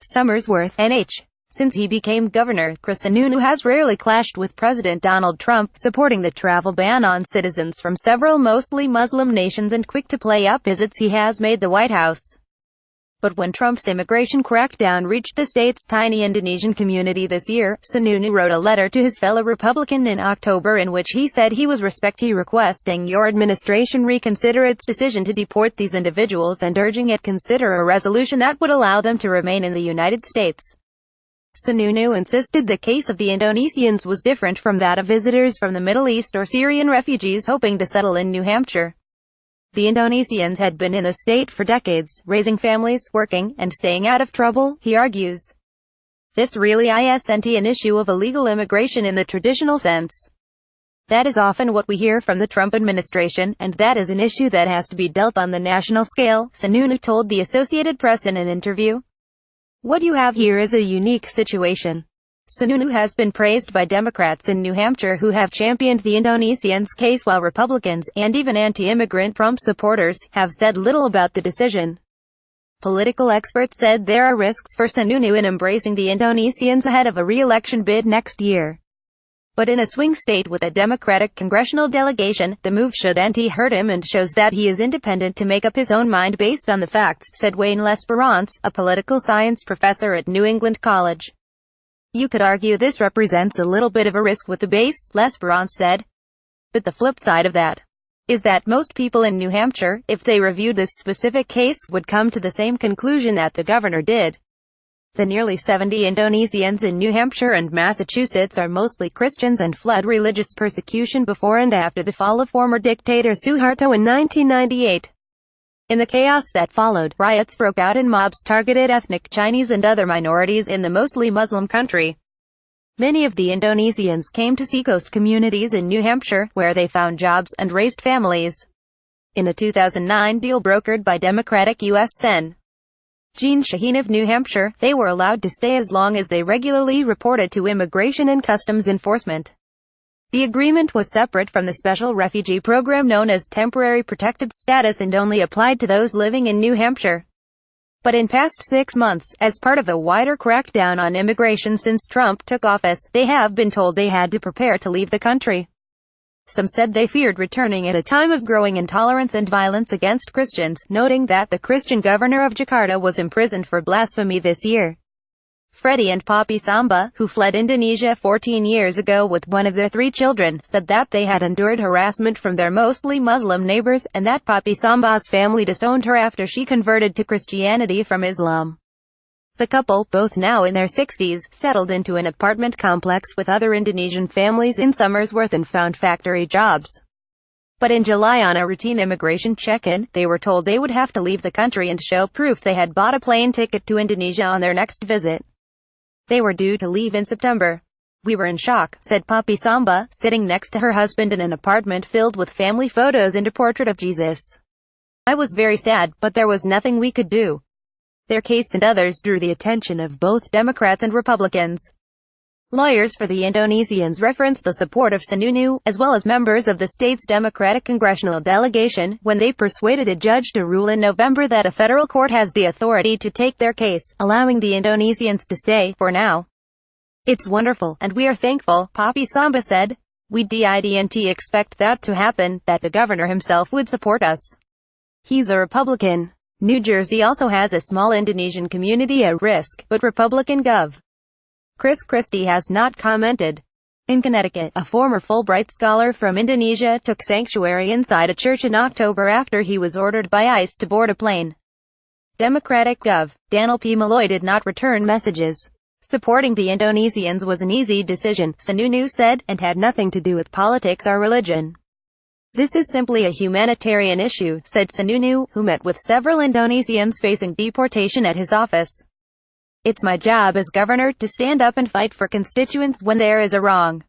SOMERSWORTH, NH. Since he became governor, Sununu has rarely clashed with President Donald Trump, supporting the travel ban on citizens from several mostly Muslim nations and quick to play up visits he has made the White House. But when Trump's immigration crackdown reached the state's tiny Indonesian community this year, Sununu wrote a letter to his fellow Republican in October in which he said he was respecty requesting your administration reconsider its decision to deport these individuals and urging it consider a resolution that would allow them to remain in the United States. Sununu insisted the case of the Indonesians was different from that of visitors from the Middle East or Syrian refugees hoping to settle in New Hampshire. The Indonesians had been in the state for decades, raising families, working, and staying out of trouble, he argues. This really isn't an issue of illegal immigration in the traditional sense. That is often what we hear from the Trump administration, and that is an issue that has to be dealt on the national scale, Sununu told the Associated Press in an interview. What you have here is a unique situation. Sununu has been praised by Democrats in New Hampshire who have championed the Indonesians' case while Republicans, and even anti-immigrant Trump supporters, have said little about the decision. Political experts said there are risks for Sununu in embracing the Indonesians ahead of a re-election bid next year. But in a swing state with a Democratic congressional delegation, the move shouldn't hurt him and shows that he is independent to make up his own mind based on the facts, said Wayne L'Esperance, a political science professor at New England College. You could argue this represents a little bit of a risk with the base, L'Esperance said. But the flip side of that is that most people in New Hampshire, if they reviewed this specific case, would come to the same conclusion that the governor did. The nearly 70 Indonesians in New Hampshire and Massachusetts are mostly Christians and fled religious persecution before and after the fall of former dictator Suharto in 1998. In the chaos that followed, riots broke out and mobs targeted ethnic Chinese and other minorities in the mostly Muslim country. Many of the Indonesians came to seacoast communities in New Hampshire, where they found jobs and raised families. In a 2009 deal brokered by Democratic U.S. Sen. Jean Shaheen of New Hampshire, they were allowed to stay as long as they regularly reported to Immigration and Customs Enforcement. The agreement was separate from the special refugee program known as Temporary Protected Status and only applied to those living in New Hampshire. But in past 6 months, as part of a wider crackdown on immigration since Trump took office, they have been told they had to prepare to leave the country. Some said they feared returning at a time of growing intolerance and violence against Christians, noting that the Christian governor of Jakarta was imprisoned for blasphemy this year. Freddie and Poppy Samba, who fled Indonesia 14 years ago with one of their 3 children, said that they had endured harassment from their mostly Muslim neighbors, and that Poppy Samba's family disowned her after she converted to Christianity from Islam. The couple, both now in their 60s, settled into an apartment complex with other Indonesian families in SOMERSWORTH and found factory jobs. But in July, on a routine immigration check-in, they were told they would have to leave the country and show proof they had bought a plane ticket to Indonesia on their next visit. They were due to leave in September. We were in shock, said Poppy Samba, sitting next to her husband in an apartment filled with family photos and a portrait of Jesus. I was very sad, but there was nothing we could do. Their case and others drew the attention of both Democrats and Republicans. Lawyers for the Indonesians referenced the support of Sununu, as well as members of the state's Democratic congressional delegation, when they persuaded a judge to rule in November that a federal court has the authority to take their case, allowing the Indonesians to stay, for now. It's wonderful, and we are thankful, Poppy Samba said. We didn't expect that to happen, that the governor himself would support us. He's a Republican. New Jersey also has a small Indonesian community at risk, but Republican Gov. Chris Christie has not commented. In Connecticut, a former Fulbright scholar from Indonesia took sanctuary inside a church in October after he was ordered by ICE to board a plane. Democratic Gov. Daniel P. Malloy did not return messages. Supporting the Indonesians was an easy decision, Sununu said, and had nothing to do with politics or religion. This is simply a humanitarian issue, said Sununu, who met with several Indonesians facing deportation at his office. It's my job as governor to stand up and fight for constituents when there is a wrong.